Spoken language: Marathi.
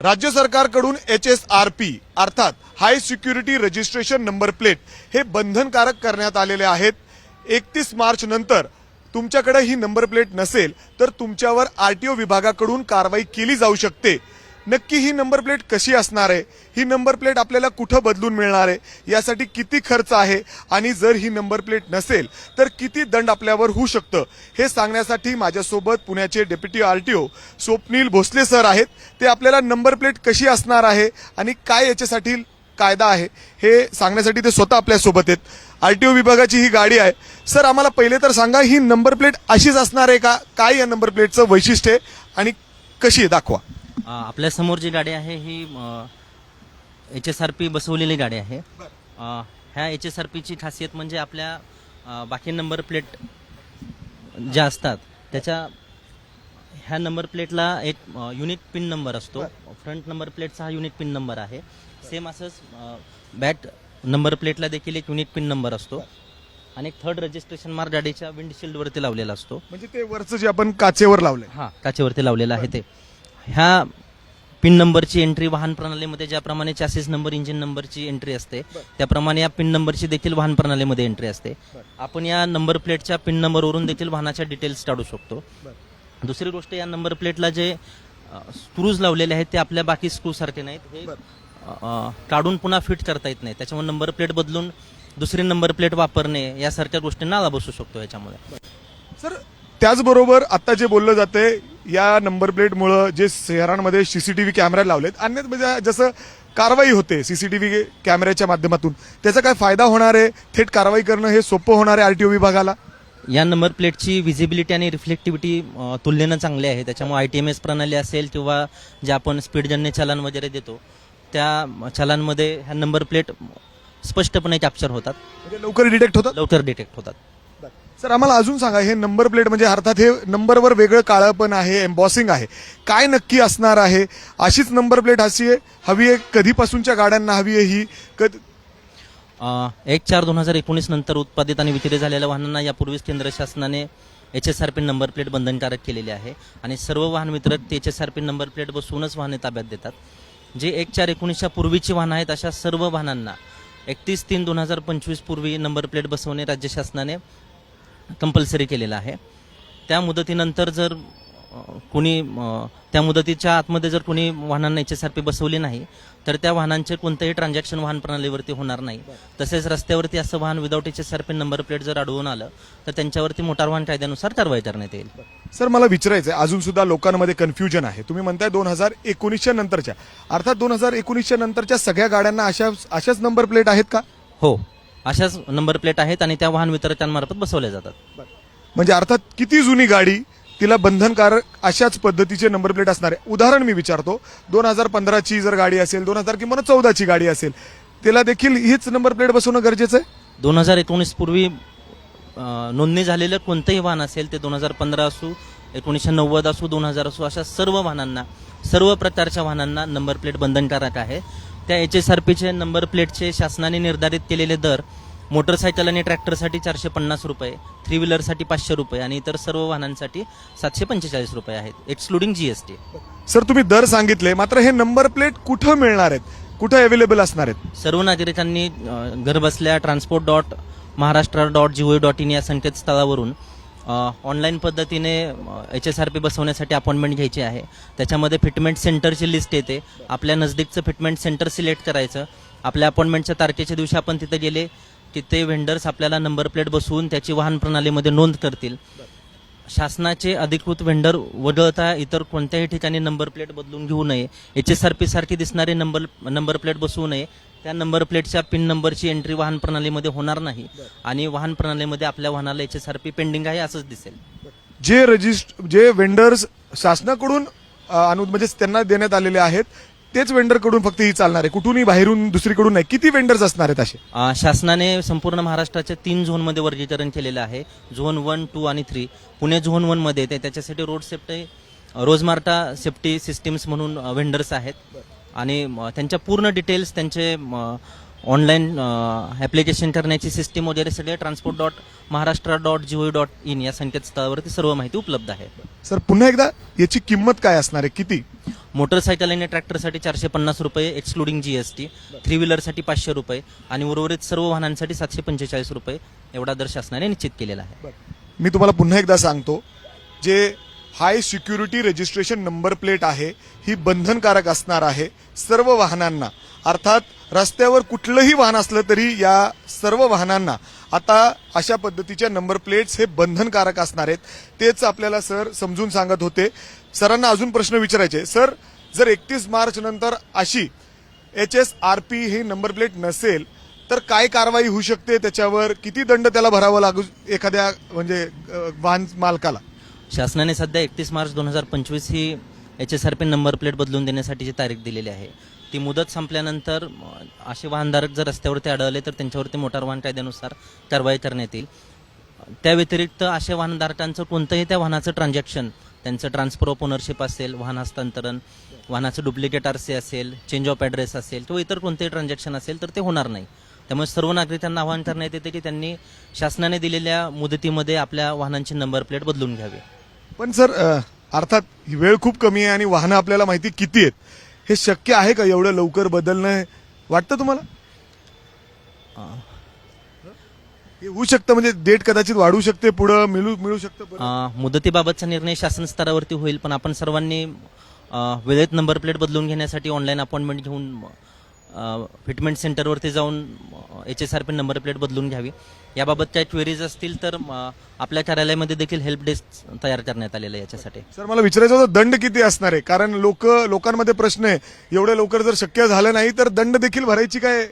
राज्य सरकारकडून HSRP अर्थात हाय सिक्युरिटी रजिस्ट्रेशन नंबर प्लेट हे बंधनकारक करण्यात आलेले आहेत। 31 मार्च नंतर तुमच्याकडे ही नंबर प्लेट नसेल तर तुमच्यावर RTO विभागाकडून कारवाई केली जाऊ शकते। नक्की ही नंबर प्लेट कशी असणार आहे, ही नंबर प्लेट आपल्याला कुठे बदलून मिळणार आहे, यासाठी किती खर्च आहे आणि जर ही नंबर प्लेट नसेल तर किती दंड आपल्यावर होऊ शकतं, हे सांगण्यासाठी माझ्यासोबत पुण्याचे deputy RTO Swapnil Bhosale sir आहेत। ते आपल्याला नंबर प्लेट कशी असणार आहे आणि काय याच्यासाठी कायदा आहे हे सांगण्यासाठी ते स्वतः आपल्या सोबत आहेत। RTO विभागाची ही गाडी आहे। सर, आम्हाला पहिले तर सांगा, ही नंबर प्लेट अशीच असणार आहे का? काय या नंबर प्लेटचं वैशिष्ट्य आहे आणि कशी आहे, दाखवा। आपल्या समोर जी गाडी आहे ही HSRP बसवलेली गाडी आहे। ह्या HSRP ची खासियत म्हणजे आपल्या बाकी नंबर प्लेट ज्या असतात त्याच्या ह्या नंबर प्लेटला एक युनिक पिन नंबर असतो। फ्रंट नंबर प्लेटचा हा युनिक पिन नंबर आहे। सेम असंच बॅक नंबर प्लेटला देखील एक युनिक पिन नंबर असतो आणि एक थर्ड रजिस्ट्रेशन मार्क गाडीच्या विंडशील्ड वरती लावलेला असतो। म्हणजे ते वरचं जे आपण काचेवर लावलंय, हा, काचेवरती लावलेला आहे ते। ह्या पिन नंबरची एंट्री वाहन प्रणालीमध्ये ज्याप्रमाणे चॅसिस नंबर, इंजिन नंबरची एंट्री असते त्याप्रमाणे या पिन नंबरची देखील वाहन प्रणालीमध्ये एंट्री असते। आपण या नंबर प्लेटच्या पिन नंबरवरून देखील वाहनाच्या डिटेल्स काढू शकतो। दुसरी गोष्ट, या नंबर प्लेटला जे स्क्रूज लावलेले आहेत ते आपल्या बाकी स्क्रू सारखे नाहीत, हे काढून पुन्हा फिट करता येत नाही। त्याच्यामुळे नंबर प्लेट बदलून दुसरी नंबर प्लेट वापरणे यासारख्या गोष्टींना आळा बसू शकतो याच्यामुळे। सर, त्याचबरोबर आता जे बोललं जाते, या नंबर प्लेटमुळे जे शहरांमध्ये CCTV कॅमेरे लावलेत, अन्य म्हणजे जसं कारवाई होते CCTV कॅमेऱ्याच्या माध्यमातून, त्याचा काय फायदा होणार आहे? थेट कारवाई करणं हे सोपं होणार आहे RTO विभागाला? या नंबर प्लेटची विजिबिलिटी आणि रिफ्लेक्टिव्हिटी तुलनेनं चांगली आहे। त्याच्यामुळे ITMS प्रणाली असेल किंवा जे आपण स्पीडजन्य चलन वगैरे देतो त्या चलांमध्ये ह्या नंबर प्लेट स्पष्टपणे कॅप्चर होतात, म्हणजे लवकर डिटेक्ट होतात, लवकर डिटेक्ट होतात। सर, आम्हाला अजून सांगा, हे नंबर प्लेट म्हणजे अर्थात हे नंबरवर वेगळं काळं पण आहे, एम्बॉसिंग आहे, काय नक्की असणार आहे? अशीच नंबर प्लेट हवी आहे? कधीपासूनच्या गाड्यांना हवी आहे ही? 1/4/2019 नंतर उत्पादित आणि विक्री झालेल्या वाहनांना यापूर्वीच केंद्र शासनाने HSRP नंबर प्लेट बंधनकारक केलेली आहे आणि सर्व वाहन वितरक ते HSRP नंबर प्लेट बसवूनच वाहने ताब्यात देतात। जे 1/4/19च्या पूर्वीची वाहनं आहेत अशा सर्व वाहनांना 31/3/2025 पूर्वी नंबर प्लेट बसवणे राज्य शासनाने कंपल्सरी केलेलं आहे। त्या मुदतीनंतर जर कोणी त्या मुदतीच्या आतमध्ये जर कोणी वाहनांना HSRP बसवली नाही तर त्या वाहनांचे कोणतेही ट्रान्झॅक्शन वाहन प्रणालीवरती होणार नाही। तसेच रस्त्यावरती असं वाहन विदाऊट HSRP नंबर प्लेट जर आढळून आलं तर त्यांच्यावरती मोटार वाहन कायद्यानुसार कारवाई करण्यात येईल। सर, मला विचारायचं आहे, अजून सुद्धा लोकांमध्ये कन्फ्युजन आहे। तुम्ही म्हणताय 2019च्या नंतरच्या, अर्थात 2019च्या नंतरच्या सगळ्या गाड्यांना अशाच नंबर प्लेट आहेत का? हो, अशाच नंबर प्लेट आहेत आणि त्या वाहन वितरकांमार्फत बसवल्या जातात। म्हणजे अर्थात किती जुनी गाडी तिला बंधनकारक अशाच पद्धतीचे नंबर प्लेट असणार आहे? उदाहरण मी विचारतो, 2015ची जर गाडी असेल, 2000 किंवा 14ची गाडी असेल, तिला देखील हीच नंबर प्लेट बसवणं गरजेचं आहे? 2019 पूर्वी नोंदणी झालेलं कोणतंही वाहन असेल, ते 2015 असू, 1990 असू, 2000 असू, अशा सर्व वाहनांना, सर्व प्रकारच्या वाहनांना नंबर प्लेट बंधनकारक आहे। त्या HSRPचे नंबर प्लेटचे शासनाने निर्धारित केलेले दर मोटरसायकल आणि ट्रॅक्टरसाठी 450 रुपये, 3 व्हीलरसाठी 500 रुपये आणि इतर सर्व वाहनांसाठी 745 रुपये आहेत, एक्सक्लुडिंग GST। सर, तुम्ही दर सांगितले, मात्र हे नंबर प्लेट कुठं मिळणार आहेत, कुठं अवेलेबल असणार आहेत? सर्व नागरिकांनी घरबसल्या transport.maharashtra.gov.in या संकेतस्थळावरून ऑनलाईन पद्धतीने HSRP बसवण्यासाठी अपॉइंटमेंट घ्यायची आहे। त्याच्यामध्ये फिटमेंट सेंटरची लिस्ट येते, आपल्या नजदीकचं फिटमेंट सेंटर सिलेक्ट करायचं। आपल्या अपॉइंटमेंटच्या तारखेच्या दिवशी आपण तिथे गेले की ते व्हेंडर्स आपल्याला नंबर प्लेट बसवून त्याची वाहन प्रणालीमध्ये नोंद करतील। शासनाचे अधिकृत व्हेंडर वगळता इतर कोणत्याही ठिकाणी नंबर प्लेट बदलून घेऊ नये, HSRP सारखी दिसणारे नंबर प्लेट बसवू नये। त्या नंबर प्लेटच्या पिन नंबरची एंट्री वाहन प्रणालीमध्ये होणार नाही आणि वाहन प्रणालीमध्ये आपल्या वाहनाला HSRP पेंडिंग आहे असंच दिसेल। जे वेंडर्स शासनाकडून म्हणजे त्यांना देण्यात आलेले आहेत तेच वेंडर कडून फक्त ही चालणार आहे, कुठूनही बाहेरून दुसरीकडून नाही? किती वेंडर्स असणार आहेत असे? शासनाने संपूर्ण महाराष्ट्राच्या 3 झोनमध्ये वर्गीकरण केलेलं आहे, झोन 1, 2 आणि 3। पुणे झोन 1 मध्ये येते, त्याच्यासाठी road safety, Rosmerta safety systems म्हणून वेंडर्स आहेत आणि त्यांच्या पूर्ण डिटेल्स, त्यांचे ऑनलाईन ॲप्लिकेशन करण्याची सिस्टीम वगैरे सगळे transport.maharashtra.gov.in या संकेतस्थळावरती सर्व माहिती उपलब्ध आहे. सर पुन्हा एकदा याची किंमत काय असणार आहे, किती? मोटरसायकल आणि ट्रॅक्टरसाठी 450 रुपये एक्सक्लुडिंग GST, 3 व्हीलरसाठी 500 रुपये आणि उर्वरित सर्व वाहनांसाठी 745 रुपये एवढा दर शासनाने निश्चित केलेला आहे. मी तुम्हाला पुन्हा एकदा सांगतो, जे हाय सिक्युरिटी रजिस्ट्रेशन नंबर प्लेट आहे ही बंधनकारक असणार आहे सर्व वाहनांना. अर्थात रस्त्यावर कुठलंही वाहन असलं तरी या सर्व वाहनांना आता अशा पद्धतीच्या नंबर प्लेट्स हे बंधनकारक असणार आहेत. तेच आपल्याला सर समजून सांगत होते. सरांना अजून प्रश्न विचारायचे. सर, जर 31 मार्च नंतर अशी HSRP ही नंबर प्लेट नसेल तर काय कारवाई होऊ शकते, त्याच्यावर किती दंड त्याला भरावा लागू एखाद्या म्हणजे वाहन मालकाला? शासनाने सध्या 31 मार्च 2025 ही HSRP नंबर प्लेट बदलून देण्यासाठीची तारीख दिलेली आहे. ती मुदत संपल्यानंतर असे वाहनधारक जर रस्त्यावरती आढळले तर त्यांच्यावरती मोटार वाहन कायद्यानुसार कारवाई करण्यात येईल. त्या व्यतिरिक्त अशा वाहनधारकांचं कोणतंही त्या वाहनाचं ट्रान्झॅक्शन, त्यांचं ट्रान्सफर ऑफ ओनरशिप असेल, वाहन हस्तांतरण, वाहनाचं डुप्लिकेट RC असेल, चेंज ऑफ ॲड्रेस असेल किंवा इतर कोणतेही ट्रान्झॅक्शन असेल तर ते होणार नाही. त्यामुळे सर्व नागरिकांना आवाहन करण्यात येते की त्यांनी शासनाने दिलेल्या मुदतीमध्ये आपल्या वाहनांची नंबर प्लेट बदलून घ्यावी. पण सर अर्थात ही वेळ खूप कमी आहे आणि वाहनं आपल्याला माहिती किती आहेत, हे शक्य आहे का एवढं लवकर बदलणं? वाटतं तुम्हाला हे होऊ शकतं? म्हणजे डेट कदाचित वाढू शकते, पुढं मिळू शकतं. मुदतीबाबतचा निर्णय शासन स्तरावरती होईल, पण आपण सर्वांनी वेळेत नंबर प्लेट बदलून घेण्यासाठी ऑनलाईन अपॉइंटमेंट घेऊन फिटमेंट सेंटरवरती जाऊन HSRP नंबर प्लेट बदलून घ्यावी. याबाबत काही क्वेरीज असतील तर आपल्या कार्यालयामध्ये देखील हेल्प डेस्क तयार करण्यात आलेलं आहे याच्यासाठी. सर मला विचारायचं होतं, दंड किती असणार आहे? कारण लोकांमध्ये प्रश्न आहे, एवढ्या लवकर जर शक्य झालं नाही तर दंड देखील भरायची काय